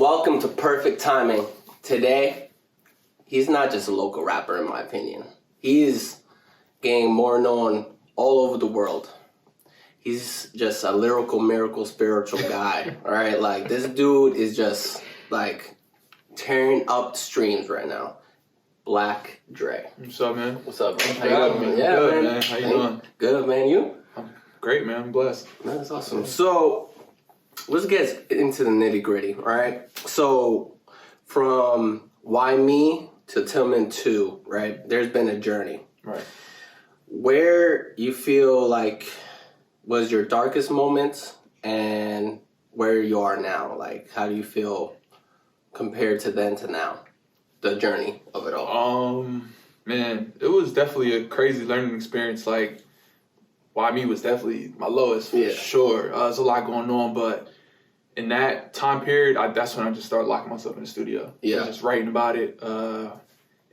Welcome to Perfect Timing. Today, he's not just a local rapper, in my opinion. He's getting more known all over the world. He's just a lyrical, miracle, spiritual guy. All right, like this dude is just like tearing up the streams right now. Black Dre. What's up, man? What's up, man? How you doing, man? Yeah, Good, man. How you doing? Good, man. You? I'm great, man. I'm blessed. Man, that's awesome. So, let's get into the nitty gritty, all right? So, from Why Me to Tilghman 2, right? There's been a journey. Right. Where you feel like was your darkest moments and where you are now? Like, how do you feel compared to then to now? The journey of it all. Man, it was definitely a crazy learning experience. Like, Why Me was definitely my lowest for sure. There's a lot going on, but in that time period, that's when I just started locking myself in the studio. Yeah. Just writing about it.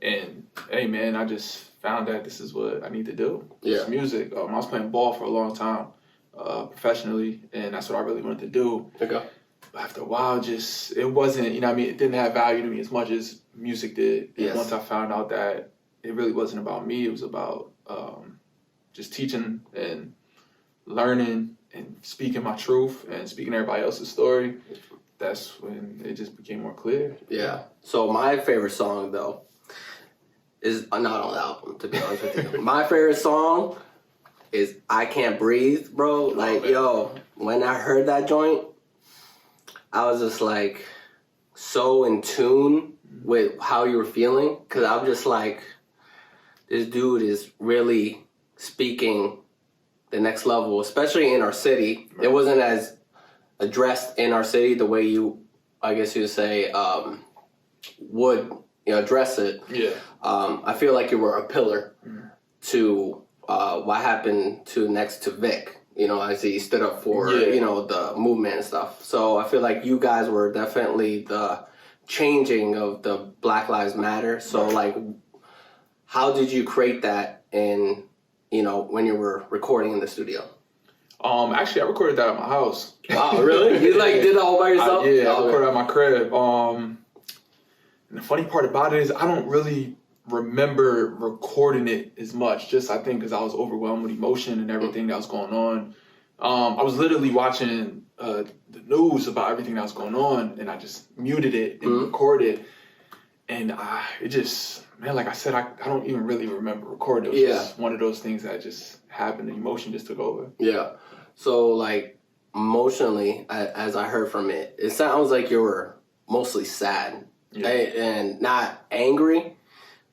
And hey, man, I just found that this is what I need to do. Yeah. It's music. I was playing ball for a long time, professionally, and that's what I really wanted to do. Okay. But after a while, it wasn't, you know what I mean? It didn't have value to me as much as music did. And once I found out that it really wasn't about me, it was about just teaching and learning and speaking my truth and speaking everybody else's story, that's when it just became more clear. Yeah. So my favorite song, though, is not on the album, to be honest with you. My favorite song is I Can't Breathe, bro. Like, yo, when I heard that joint, I was just like so in tune with how you were feeling. Because I'm just like, this dude is really speaking the next level, especially in our city. Right. It wasn't as addressed in our city the way you, I guess you'd say, would address it. Yeah. I feel like you were a pillar to what happened next to Vic. As he stood up for, the movement and stuff. So I feel like you guys were definitely the changing of the Black Lives Matter. So like, how did you create that in, when you were recording in the studio? Actually, I recorded that at my house. Wow, really? You did that all by yourself? I recorded at my crib. And the funny part about it is I don't really remember recording it as much, just I think because I was overwhelmed with emotion and everything that was going on. I was literally watching the news about everything that was going on, and I just muted it and recorded. And it just, man, like I said, I don't even really remember recording. It was just one of those things that just happened. The emotion just took over. Yeah. So like emotionally, as I heard from it, it sounds like you were mostly sad and not angry.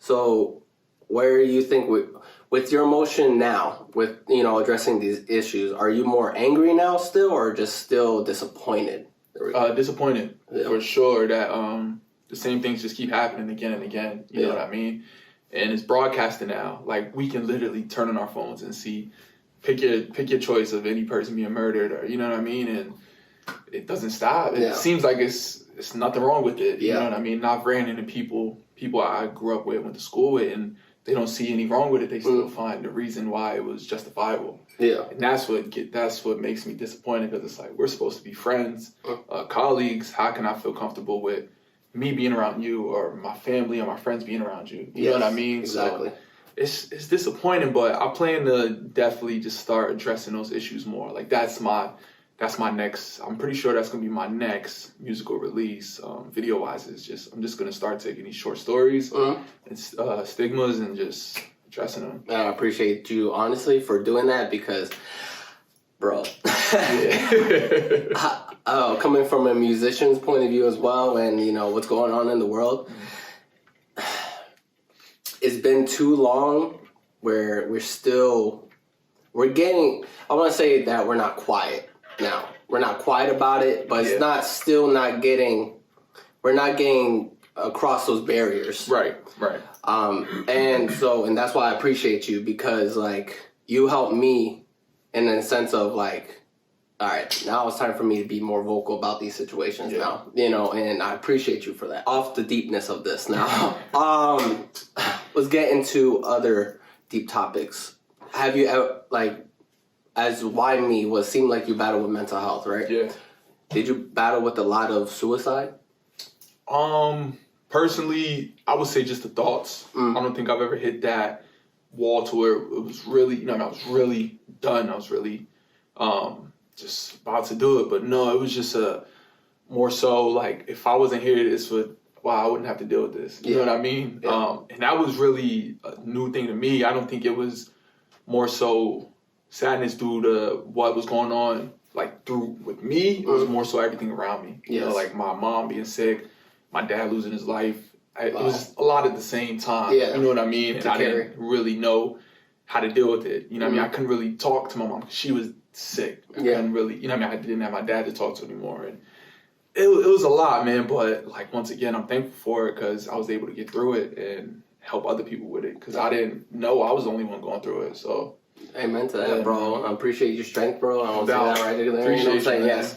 So where you think with your emotion now, with, addressing these issues, are you more angry now still or just still disappointed? Disappointed, for sure, that the same things just keep happening again and again. You know what I mean? And it's broadcasting now. Like, we can literally turn on our phones and see, pick your choice of any person being murdered, or, you know what I mean? And it doesn't stop. It seems like it's nothing wrong with it. You know what I mean? I've ran into people I grew up with, went to school with, and they don't see any wrong with it. They still find the reason why it was justifiable. Yeah. And that's what makes me disappointed, because it's like, we're supposed to be friends, colleagues. How can I feel comfortable with me being around you, or my family or my friends being around you? You know what I mean? Exactly. So it's disappointing, but I plan to definitely just start addressing those issues more. Like, that's my next, I'm pretty sure that's going to be my next musical release, video-wise. I'm just going to start taking these short stories and stigmas and just addressing them. I appreciate you, honestly, for doing that, because, bro, coming from a musician's point of view as well, and, what's going on in the world, it's been too long where we're getting, I want to say that we're not quiet. Now, we're not quiet about it, but it's we're not getting across those barriers. Right. And that's why I appreciate you, because like, you helped me in a sense of like, all right, now it's time for me to be more vocal about these situations now, and I appreciate you for that. Off the deepness of this now, let's get into other deep topics. Have you ever, like, as Why Me seemed like you battled with mental health, right? Yeah. Did you battle with a lot of suicide? Personally, I would say just the thoughts. I don't think I've ever hit that wall to where it was really, I was really done. I was really just about to do it. But no, it was just more so like if I wasn't here, I wouldn't have to deal with this. You know what I mean? Yeah. And that was really a new thing to me. I don't think it was more so sadness due to what was going on like through with me. It was more so everything around me. You know, like my mom being sick, my dad losing his life. It was a lot at the same time. Yeah. You know what I mean? And I didn't really know how to deal with it. You know what I mean? I couldn't really talk to my mom because she was sick. I couldn't really, you know what I mean? I didn't have my dad to talk to anymore. And it was a lot, man. But like, once again, I'm thankful for it because I was able to get through it and help other people with it because I didn't know I was the only one going through it. So, amen to that, bro. I appreciate your strength, bro. I want to say that right there. You know what I'm saying? Yes.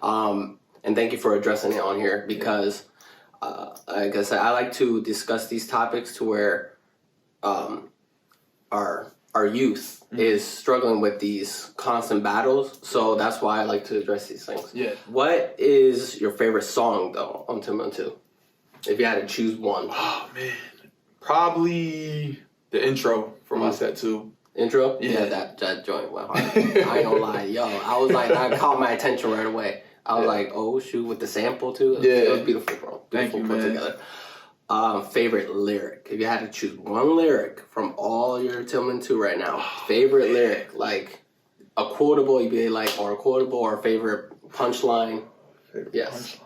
And thank you for addressing it on here because, like I said, I like to discuss these topics to where our youth is struggling with these constant battles. So that's why I like to address these things. Yeah. What is your favorite song, though, on Tilghman 2? If you had to choose one. Oh, man. Probably the intro for my set, too. Intro? Yeah, that joint went hard. I ain't gonna lie. Yo, I was like, that caught my attention right away. I was like, oh, shoot, with the sample, too. It was beautiful, bro. Thank you, man. Together. Favorite lyric. If you had to choose one lyric from all your Tilghman 2 right now, favorite lyric, like a quotable, you'd be like, or a quotable, or a favorite punchline. Punchline.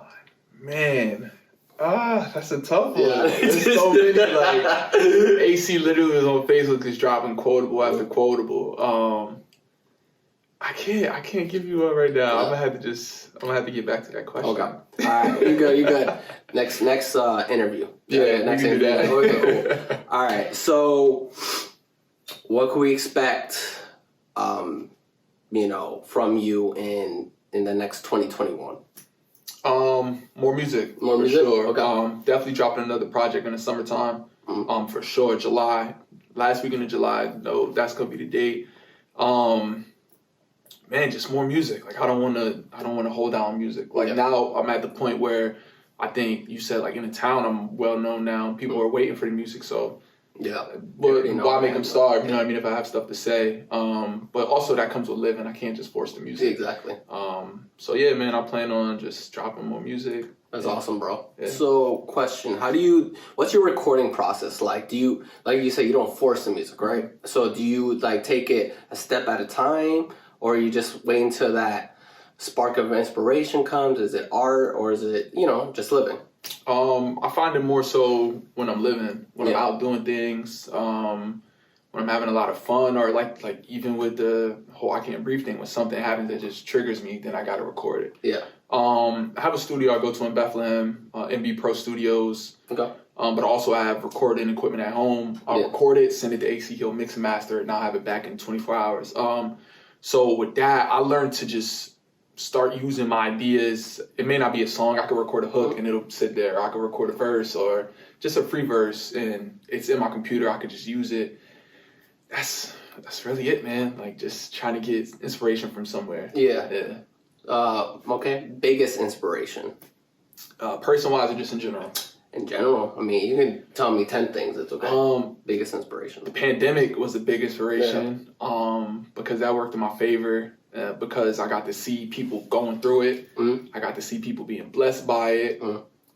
Man. That's a tough one. Yeah. There's so many, like, AC literally was on Facebook just dropping quotable after quotable. I can't give you one right now. I'm gonna have to get back to that question. Okay. All right, you good. Next interview. Yeah, next interview. Okay, cool. All right. So, what can we expect? From you in the next 2021. More music. More music. Sure. Okay. Definitely dropping another project in the summertime. For sure, July. Last weekend of July. No, that's gonna be the date. Man, just more music. Like I don't want to hold down music. Like now I'm at the point where I think you said like in the town I'm well known now. People are waiting for the music, so but why make them starve? You know what I mean? If I have stuff to say, but also that comes with living. I can't just force the music. Exactly. So yeah, man, I plan on just dropping more music. That's awesome, bro. Yeah. So, question: what's your recording process like? Do you, like you said, you don't force the music, right? So, do you like take it a step at a time? Or you just wait until that spark of inspiration comes? Is it art or is it, just living? I find it more so when I'm living, when I'm out doing things, when I'm having a lot of fun, or like even with the whole I Can't Breathe thing, when something happens that just triggers me, then I got to record it. Yeah. I have a studio I go to in Bethlehem, MB Pro Studios. Okay. But also I have recording equipment at home. I'll record it, send it to AC, he'll mix and master it, and I'll have it back in 24 hours. So with that, I learned to just start using my ideas. It may not be a song. I could record a hook and it'll sit there. I could record a verse or just a free verse and it's in my computer. I could just use it. That's really it, man. Like just trying to get inspiration from somewhere. Yeah. Okay. Biggest inspiration? Person-wise or just in general? In general, I mean, you can tell me 10 things. It's okay. Biggest inspiration. The pandemic was a big inspiration because that worked in my favor. Because I got to see people going through it. I got to see people being blessed by it.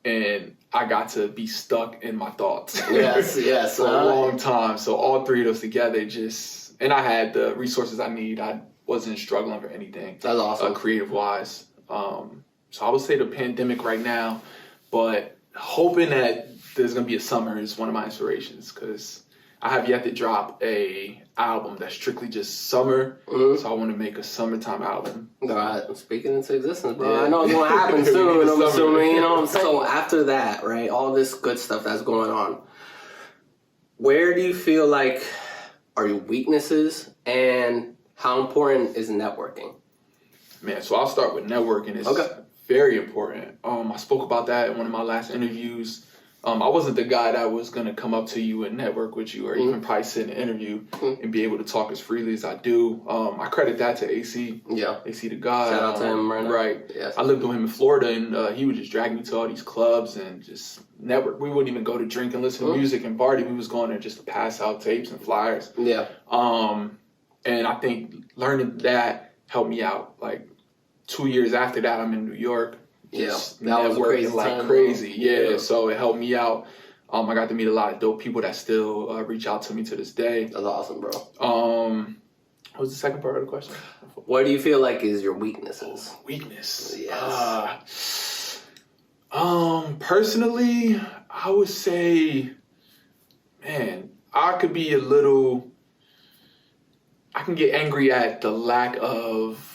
And I got to be stuck in my thoughts. Yes. For a long time. So all three of those together and I had the resources I need. I wasn't struggling for anything. That's awesome. Creative-wise. So I would say the pandemic right now, but hoping that there's going to be a summer is one of my inspirations because I have yet to drop a album that's strictly just summer. So I want to make a summertime album. God, speaking into existence, bro. Yeah. I know it's going to happen soon, I'm assuming. You know what I'm saying? So after that, right, all this good stuff that's going on, where do you feel like are your weaknesses and how important is networking? Man, so I'll start with networking. It's very important. I spoke about that in one of my last interviews. I wasn't the guy that was going to come up to you and network with you or even probably sit in an interview and be able to talk as freely as I do. I credit that to AC. Yeah. AC the God. Shout out to him right now. Right. Yes. I lived with him in Florida, and he would just drag me to all these clubs and just network. We wouldn't even go to drink and listen to music and party. We was going there just to pass out tapes and flyers. Yeah. And I think learning that helped me out. Like 2 years after that, I'm in New York. That was crazy like crazy. Yeah, so it helped me out. I got to meet a lot of dope people that still reach out to me to this day. That's awesome, bro. What was the second part of the question? What do you feel like is your weaknesses? Weakness. Yes. Personally, I would say, man, I can get angry at the lack of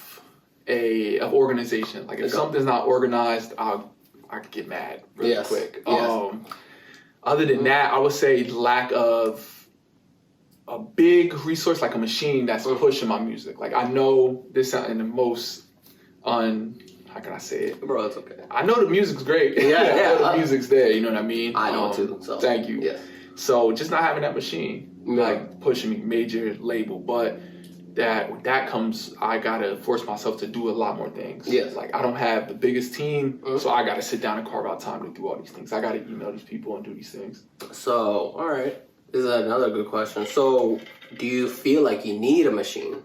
organization. Like if something's not organized, I could get mad really quick. Other than that, I would say lack of a big resource like a machine that's pushing my music. Like I know this in the most how can I say it? Bro, it's okay. I know the music's great. I know the music's there, you know what I mean? I know too. So thank you. Yes. So just not having that machine like pushing me, major label, but with that comes, I gotta force myself to do a lot more things. Yes. Like I don't have the biggest team, so I gotta sit down and carve out time to do all these things. I gotta email these people and do these things. So, all right. This is another good question. So, do you feel like you need a machine?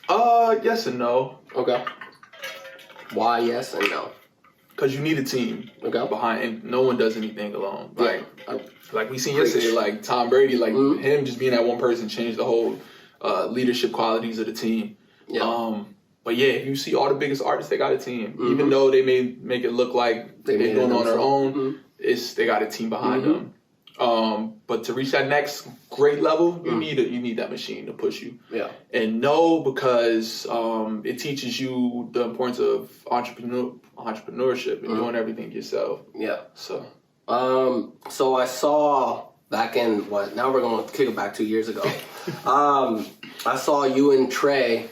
Yes and no. Okay. Why yes and no? Because you need a team behind, and no one does anything alone. Like we seen yesterday, like Tom Brady, like him just being that one person changed the whole leadership qualities of the team. Yeah. But yeah, you see all the biggest artists, they got a team. Even though they may make it look like they're doing it on their own, they got a team behind them. But to reach that next great level, you need that machine to push you. Yeah. And no, because it teaches you the importance of entrepreneurship and doing everything yourself. Yeah. So I saw back in now we're going to kick it back 2 years ago. I saw you and Trey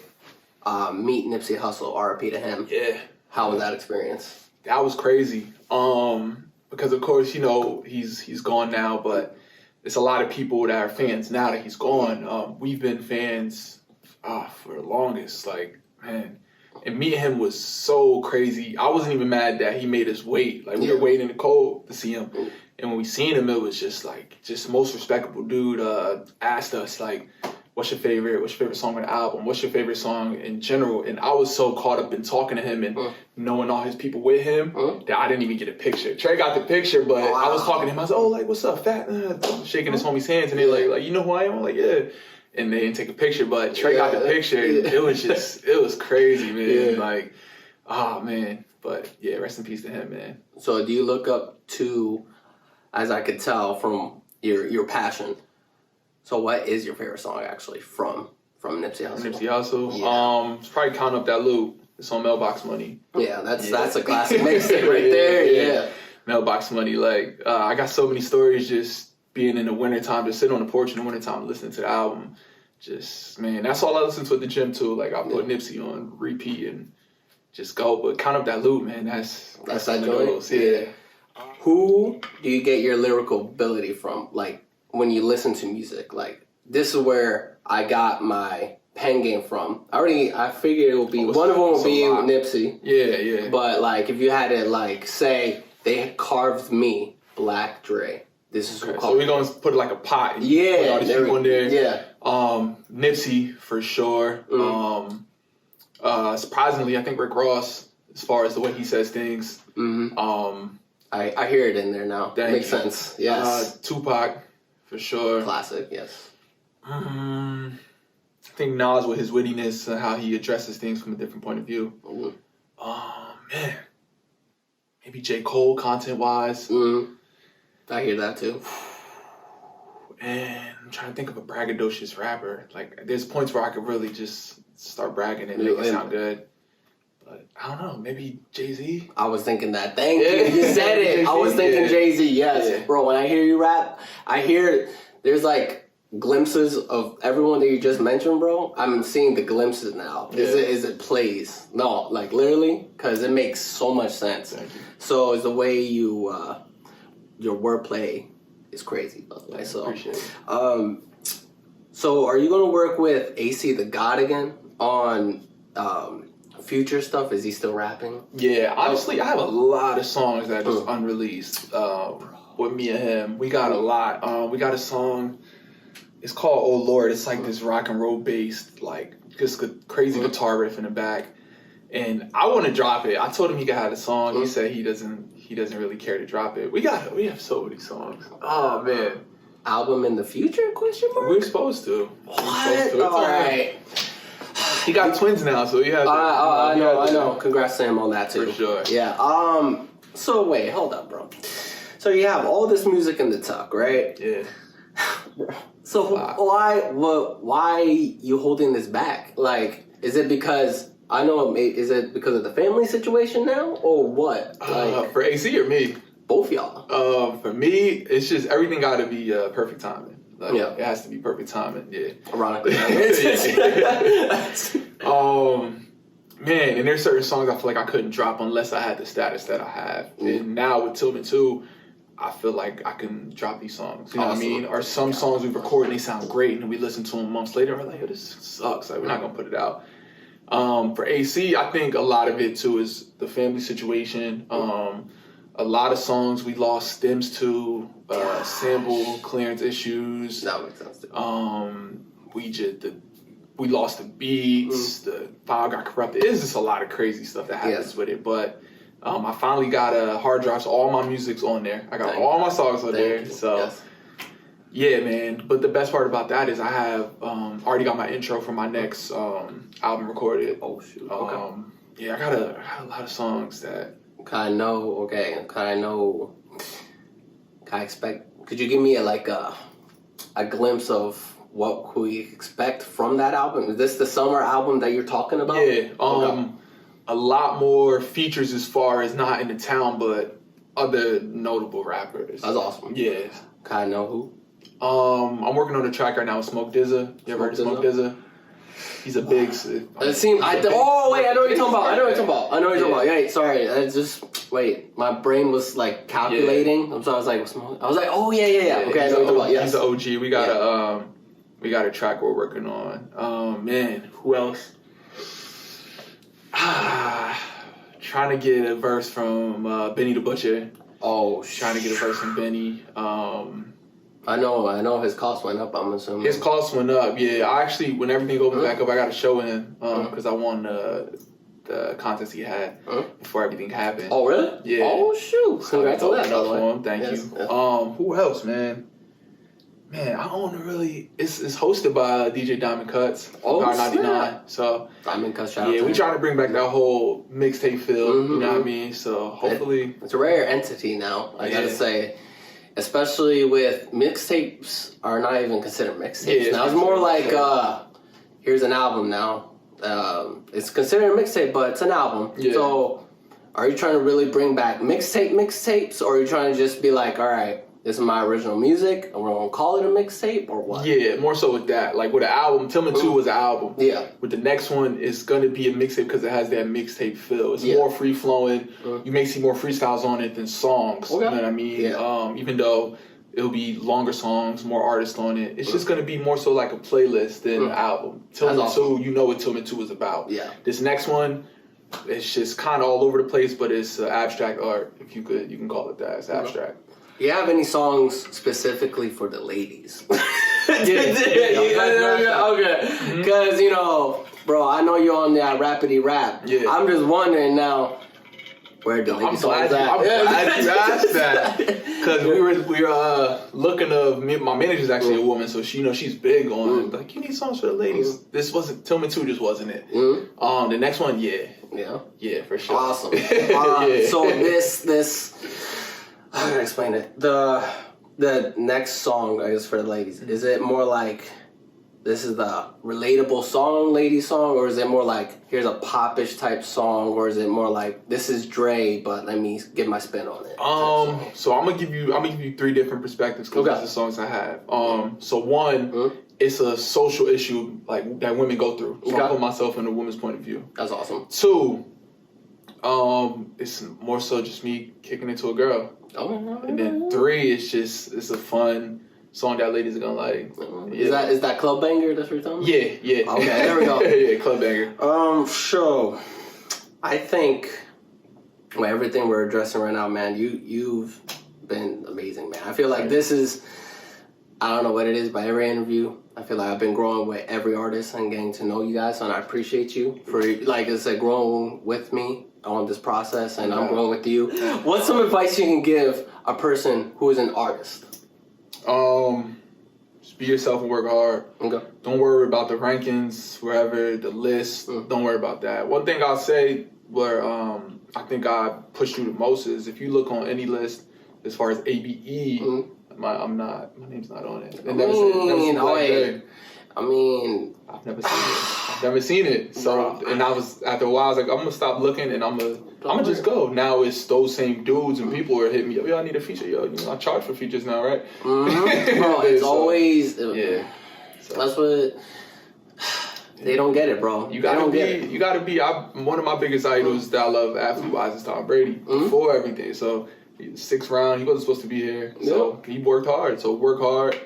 meet Nipsey Hussle, RIP to him. Yeah. How was that experience? That was crazy. Because of course, you know, he's gone now, but there's a lot of people that are fans now that he's gone. We've been fans for the longest, like, man. And meeting him was so crazy. I wasn't even mad that he made us wait. Like, we were waiting in the cold to see him. And when we seen him, it was just most respectable dude asked us, like, what's your favorite song on the album? What's your favorite song in general? And I was so caught up in talking to him and knowing all his people with him that I didn't even get a picture. Trey got the picture, but I was talking to him. I was like, oh, like, what's up, fat? Shaking his homie's hands. And they're like, you know who I am? I'm like, yeah. And they didn't take a picture, but Trey got the picture. It was crazy, man. Yeah. Like, oh, man. But, yeah, rest in peace to him, man. So do you look up to, as I could tell from your passion, so what is your favorite song, actually, from Nipsey Hussle? Nipsey Hussle? Yeah. It's probably Count Up That Loop. It's on Mailbox Money. Yeah, that's a classic mixtape right there. Yeah. Mailbox Money. Like, I got so many stories just being in the wintertime, just sitting on the porch in the wintertime listening to the album. Just, man, that's all I listen to at the gym, too. Like, I put Nipsey on repeat and just go. But Count Up That Loop, man, that's that joint? Yeah. Who do you get your lyrical ability from? Like, when you listen to music, like, this is where I got my pen game from. I figured it will be, one of them will be Nipsey. Yeah. But, like, if you had to, like, say, they carved me, Black Dre. This is okay, so we're going to put like a pot. Yeah. Put all these people in there. Yeah. Nipsey, for sure. Surprisingly, I think Rick Ross, as far as the way he says things. I hear it in there now. Makes sense. Yes. Tupac, for sure. Classic, yes. I think Nas with his wittiness and how he addresses things from a different point of view. Man. Maybe J. Cole, content-wise. I hear that too. And I'm trying to think of a braggadocious rapper. Like, there's points where I could really just start bragging and make it sound good. But I don't know, maybe Jay-Z? I was thinking that. Thank you. You said it. I was thinking Jay-Z, yes. Yeah. Bro, when I hear you rap, I hear there's like glimpses of everyone that you just mentioned, bro. I'm seeing the glimpses now. Yeah. Is it plays? No, like literally, because it makes so much sense. Thank you. So it's the way you your wordplay is crazy, by the way. So, appreciate it. So are you gonna work with AC the God again on future stuff? Is he still rapping? Yeah, honestly, I have a lot of songs that are just unreleased with me and him. We got a lot. We got a song. It's called "Oh Lord." It's like this rock and roll based, like just crazy guitar riff in the back. And I want to drop it. I told him he could have the song. He said he doesn't really care to drop it. We have so many songs. Oh man. Album in the future? Question mark. We're supposed to. What? All right. He got twins now, so he has. I know. Congrats to him on that too. For sure. Yeah. So wait, hold up, bro. So you have all this music in the tuck, right? Yeah. So why you holding this back? Like, is it because is it because of the family situation now, or what? Like, for AC or me? Both y'all. For me, it's just everything got to be perfect timing. Like, it has to be perfect timing. Yeah. Ironically. Man, and there's certain songs I feel like I couldn't drop unless I had the status that I have. And now with Tilghman 2, I feel like I can drop these songs. You know what I mean? Or some songs we record and they sound great, and then we listen to them months later and we're like, yo, this sucks. Like, we're not going to put it out. For AC, I think a lot of it too is the family situation. A lot of songs we lost stems to sample clearance issues. That makes sense too. We lost the beats. The file got corrupted. It's just a lot of crazy stuff that happens with it. But I finally got a hard drive, so all my music's on there. I got all my songs on there. So yeah, man. But the best part about that is I have already got my intro for my next album recorded. Oh shoot. Yeah, I got a lot of songs that. Can I expect? Could you give me a glimpse of what we expect from that album? Is this the summer album that you're talking about? Yeah. A lot more features as far as not in the town, but other notable rappers. That's awesome. Yeah. Can I know who? I'm working on a track right now with Smoke DZA. You ever heard of Smoke DZA? He's a big. It seems. I know what you're talking about. Yeah, sorry. Wait. My brain was like calculating. So I was like, oh yeah. Okay, I know what you're talking about. Yes. He's an OG. We got a track we're working on. Man, who else? Trying to get a verse from Benny the Butcher. Oh, trying to get a verse from Benny. I know his cost went up, I'm assuming. His cost went up, yeah. I actually, when everything opens back up, I got a show in because I won the contest he had before everything happened. Oh, really? Yeah. Oh, shoot. Congrats on that, by the way. Thank you. Yes. Who else, man? Man, I don't really... It's hosted by DJ Diamond Cuts. Oh, Power 99. So... Diamond Cuts, shout out yeah, to we him. trying to bring back that whole mixtape feel, you know what I mean? So, hopefully... It's a rare entity now, I gotta say. Especially with mixtapes are not even considered mixtapes. Now it's more like, here's an album now. It's considered a mixtape, but it's an album. Yeah. So, are you trying to really bring back mixtapes, or are you trying to just be like, all right, this is my original music, and we're gonna call it a mixtape, or what? Yeah, more so with that. Like with the album, Tilghman 2 was an album. Yeah. With the next one, it's gonna be a mixtape because it has that mixtape feel. It's more free flowing. You may see more freestyles on it than songs. You know what I mean? Yeah. Even though it'll be longer songs, more artists on it, it's just gonna be more so like a playlist than an album. Tilghman 2, you know what Tilghman 2 is about. Yeah. This next one, it's just kind of all over the place, but it's abstract art. If you can call it that. It's abstract. Do you have any songs specifically for the ladies? Okay. Because, bro, I know you're on that rapidy rap. Yeah. I'm just wondering now, where do ladies songs at? I'm glad you asked that. Because we were looking my manager's actually a woman, so she's big on, like, you need songs for the ladies. This wasn't, Tilghman 2 just wasn't it. The next one, yeah. Yeah, for sure. Awesome. So this... How can I explain it? The next song, I guess, for the ladies, is it more like this is the relatable song, lady song, or is it more like here's a popish type song, or is it more like this is Dre, but let me get my spin on it? So I'm gonna give you three different perspectives because that's the songs I have. So one, it's a social issue like that women go through. So I put myself in a woman's point of view. That's awesome. Two, It's more so just me kicking it to a girl. Oh, and then 3, it's a fun song that ladies are gonna like. Is that Club Banger that's what you're talking about? Yeah. Okay, there we go. Yeah, Club Banger. So I think everything we're addressing right now, man, you've been amazing, man. I feel like this is, I don't know what it is, but every interview, I feel like I've been growing with every artist and getting to know you guys, and I appreciate you for, like I said, growing with me on this process, and I'm growing with you. What's some advice you can give a person who is an artist? Just be yourself and work hard. Okay. Don't worry about the rankings, wherever, the list. Don't worry about that. One thing I'll say where I think I pushed you the most is if you look on any list as far as ABE, my name's not on it. I've never seen it. So, and after a while, I was like, I'm gonna stop looking and I'm gonna just go. Now it's those same dudes and people are hitting me up. Yo, I need a feature. Yo, I charge for features now, right? Bro, it's always yeah. So, that's what they don't get it, bro. You gotta be. One of my biggest idols that I love athlete-wise is Tom Brady before everything. So 6th round, he wasn't supposed to be here. So he worked hard. So work hard.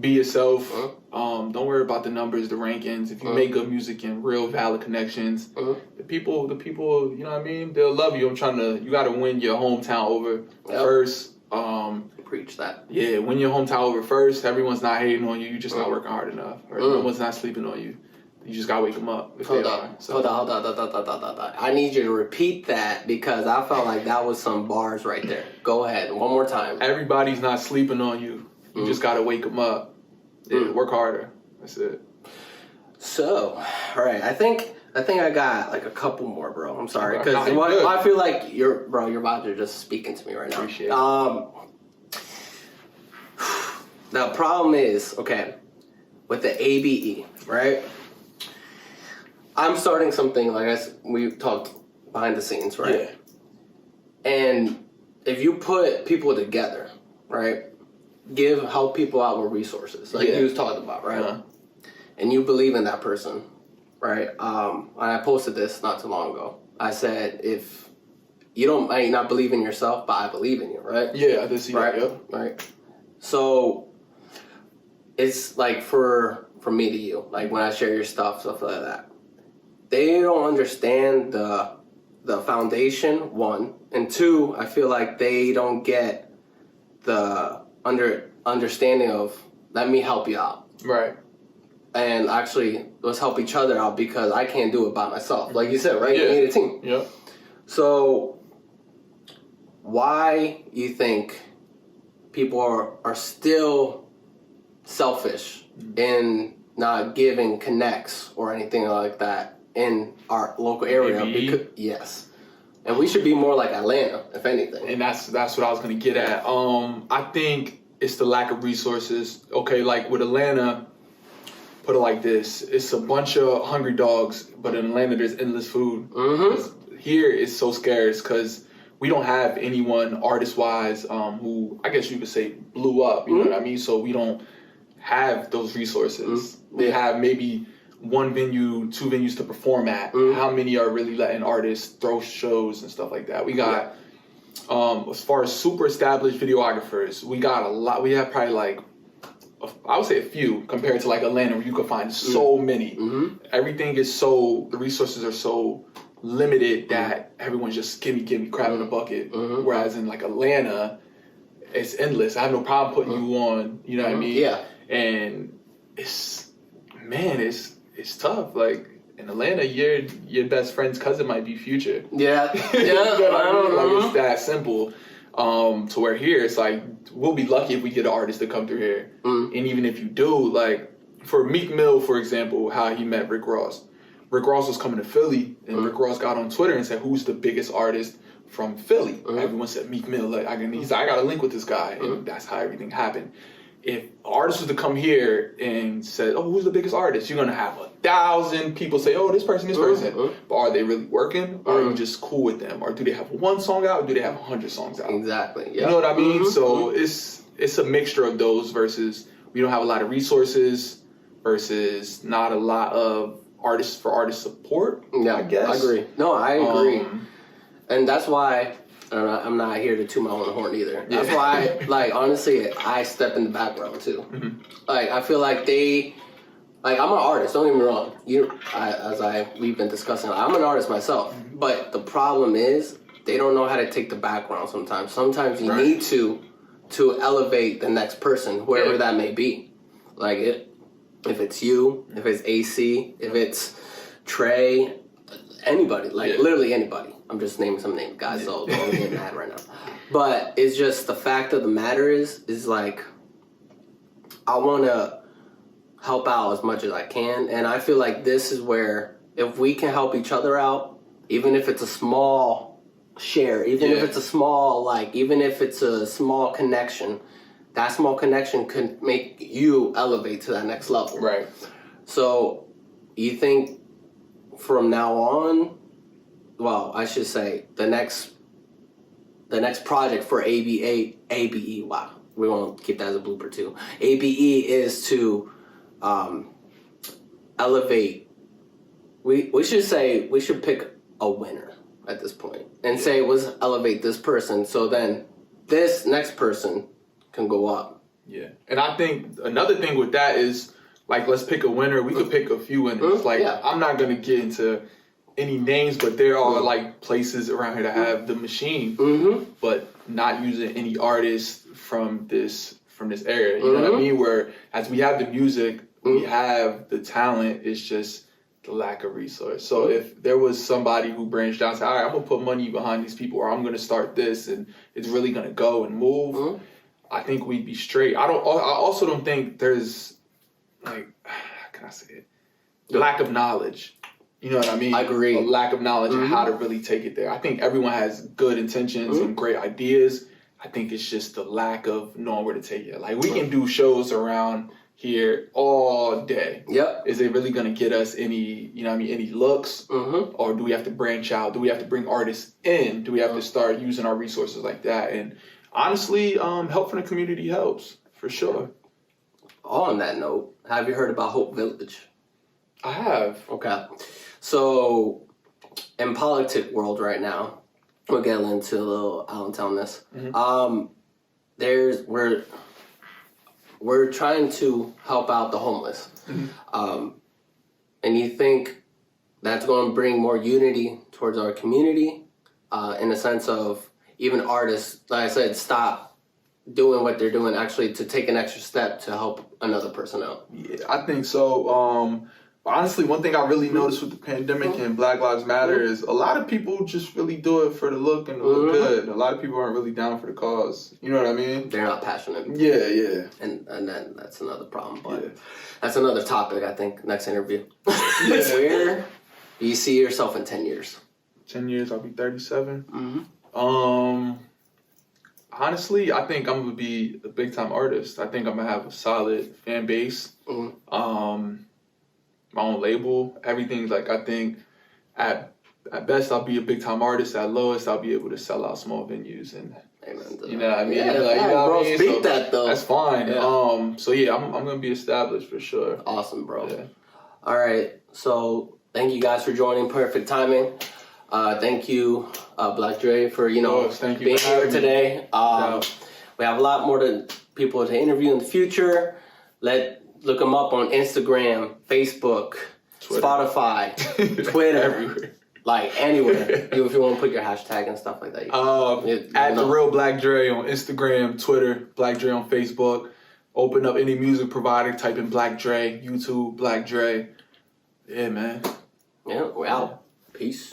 Be yourself. Don't worry about the numbers, the rankings. If you make good music and real valid connections, the people, you know what I mean? They'll love you. You gotta win your hometown over first. Preach that. Yeah, win your hometown over first. Everyone's not hating on you. You're just not working hard enough. Or no one's not sleeping on you. You just gotta wake them up. Hold on. I need you to repeat that because I felt like that was some bars right there. Go ahead, one more time. Everybody's not sleeping on you. You just gotta wake them up. Yeah, work harder. That's it. So, all right. I think I got like a couple more, bro. I'm sorry because Okay. I feel like your vibes are just speaking to me right now. Appreciate it. The problem is, okay, with the ABE, right? I'm starting something like we talked behind the scenes, right? Yeah. And if you put people together, right? Help people out with resources, like you was talking about, right? And you believe in that person, right? I posted this not too long ago. I said, if you might not believe in yourself, but I believe in you, right? Yeah, I did see that. Yep. Right. So it's like for me to you, like when I share your stuff like that, they don't understand the foundation, 1, and 2. I feel like they don't get the understanding of let me help you out, right? And actually let's help each other out because I can't do it by myself, like you said, right? You need a team. Yeah. So why you think people are still selfish in not giving connects or anything like that in our local area? Because, yes. And we should be more like Atlanta, if anything. And that's what I was gonna get at. I think it's the lack of resources. Okay, like with Atlanta, put it like this: it's a bunch of hungry dogs, but in Atlanta there's endless food. Here it's so scarce because we don't have anyone artist-wise who I guess you could say blew up. You know what I mean? So we don't have those resources. We have maybe 1 venue, 2 venues to perform at. How many are really letting artists throw shows and stuff like that? We got, as far as super established videographers, we got a lot. We have probably like, I would say a few compared to like Atlanta where you could find so many. Everything is the resources are so limited that everyone's just give me, crab in a bucket. Whereas in like Atlanta, it's endless. I have no problem putting you on, you know what I mean? Yeah. And it's tough. Like in Atlanta, your best friend's cousin might be Future. Yeah. You know what I mean? Like it's that simple. To where here it's like we'll be lucky if we get an artist to come through here. And even if you do, like for Meek Mill, for example, how he met Rick Ross. Rick Ross was coming to Philly, and Rick Ross got on Twitter and said, "Who's the biggest artist from Philly?" Everyone said Meek Mill. Like he's like, I got a link with this guy, and that's how everything happened. If artists was to come here and said, "Oh, who's the biggest artist?" You're gonna have 1,000 people say, "Oh, this person." But are they really working? Or are you just cool with them? Or do they have 1 song out? Or do they have 100 songs out? Exactly. You know what I mean? So it's a mixture of those versus we don't have a lot of resources versus not a lot of artist support. Yeah, I guess. I agree. No, I agree. And that's why I'm not here to toot my own horn either. That's why, like, honestly, I step in the background too. Mm-hmm. Like, I feel like I'm an artist. Don't get me wrong. We've been discussing, I'm an artist myself. Mm-hmm. But the problem is they don't know how to take the background sometimes. Sometimes you need to elevate the next person, whoever that may be. Like, if it's you, if it's AC, if it's Trey, anybody, like literally anybody. I'm just naming some names, guys, so don't get mad right now. But it's just the fact of the matter is like, I want to help out as much as I can. And I feel like this is where, if we can help each other out, even if it's a small share, even if it's a small, even if it's a small connection, that small connection can make you elevate to that next level. Right. So you think from now on, well, I should say the next project for ABE, wow, we won't keep that as a blooper too. ABE is to elevate. We should pick a winner at this point and say, let's elevate this person, so then this next person can go up. Yeah. And I think another thing with that is, like, let's pick a winner. We could pick a few winners. I'm not going to get into any names, but there are like places around here that have the machine, but not using any artists from this area. You know what I mean? Where as we have the music, we have the talent. It's just the lack of resource. So if there was somebody who branched out and said, all right, I'm gonna put money behind these people, or I'm gonna start this, and it's really gonna go and move, I think we'd be straight. I also don't think there's, like, how can I say it? Lack of knowledge. You know what I mean? I agree. A lack of knowledge and how to really take it there. I think everyone has good intentions and great ideas. I think it's just the lack of knowing where to take it. Like, we can do shows around here all day. Yep. Is it really going to get us any, any looks? Or do we have to branch out? Do we have to bring artists in? Do we have to start using our resources like that? And honestly, help from the community helps, for sure. On that note, have you heard about Hope Village? I have. Okay. So, in politic world right now, we'll get into a little Allentownness. We're trying to help out the homeless. And you think that's going to bring more unity towards our community, in the sense of even artists, like I said, stop doing what they're doing, actually to take an extra step to help another person out? Yeah, I think so. Honestly, one thing I really noticed with the pandemic and Black Lives Matter is a lot of people just really do it for the look and the look good. A lot of people aren't really down for the cause. You know what I mean? They're not passionate. Yeah. And then that's another problem. But that's another topic, I think, next interview. Where do you see yourself in 10 years? 10 years, I'll be 37. Honestly, I think I'm going to be a big-time artist. I think I'm going to have a solid fan base. My own label, everything. Like, I think at best I'll be a big time artist. At lowest, I'll be able to sell out small venues, and you know what I mean. Yeah, like, you know what I mean? Speak that though. That's fine. Yeah. So yeah, I'm gonna be established for sure. Awesome, bro. Yeah. All right. So thank you guys for joining. Perfect timing. Thank you, Black Dre, for being here today. We have a lot more people to interview in the future. Look them up on Instagram, Facebook, Twitter. Spotify, Twitter, everywhere. Like anywhere. If you want to put your hashtag and stuff like that. At The Real Black Dre on Instagram, Twitter, Black Dre on Facebook. Open up any music provider, type in Black Dre, YouTube, Black Dre. Yeah, man. Yeah, we're out. Peace.